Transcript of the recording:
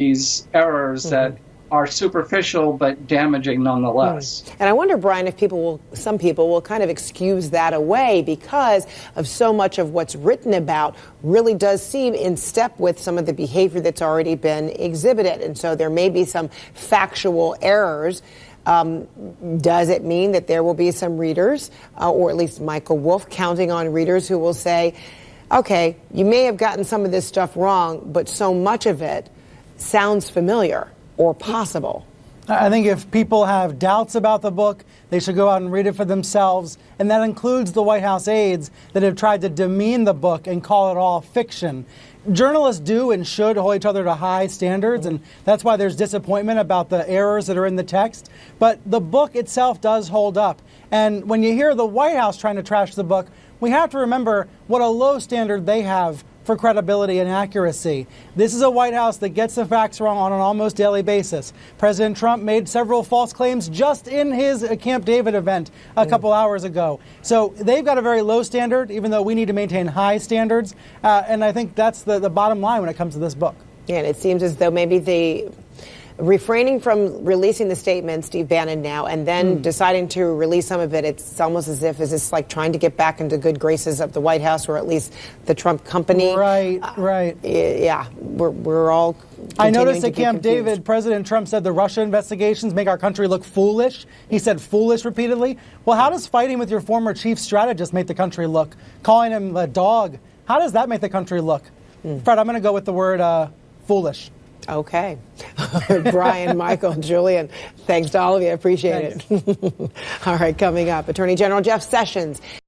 these errors that are superficial but damaging nonetheless. And I wonder, Brian, if some people will kind of excuse that away because of so much of what's written about really does seem in step with some of the behavior that's already been exhibited. And so there may be some factual errors. Does it mean that there will be some readers, or at least Michael Wolff counting on readers who will say, okay, you may have gotten some of this stuff wrong, but so much of it sounds familiar or possible? I think if people have doubts about the book, they should go out and read it for themselves. And that includes the White House aides that have tried to demean the book and call it all fiction. Journalists do and should hold each other to high standards, and that's why there's disappointment about the errors that are in the text. But the book itself does hold up. And when you hear the White House trying to trash the book, we have to remember what a low standard they have for credibility and accuracy. This is a White House that gets the facts wrong on an almost daily basis. President Trump made several false claims just in his Camp David event a couple hours ago. So they've got a very low standard, even though we need to maintain high standards. And I think that's the bottom line when it comes to this book. Yeah, and it seems as though maybe refraining from releasing the statement, Steve Bannon now, and then deciding to release some of it, it's almost as if is this like trying to get back into good graces of the White House, or at least the Trump company. Right. Yeah, we're all. I noticed at Camp David, President Trump said the Russia investigations make our country look foolish. He said foolish repeatedly. Well, how does fighting with your former chief strategist make the country look? Calling him a dog, how does that make the country look? Fred, I'm going to go with the word foolish. Okay. Brian, Michael, Julian, thanks to all of you. I appreciate it. All right, coming up, Attorney General Jeff Sessions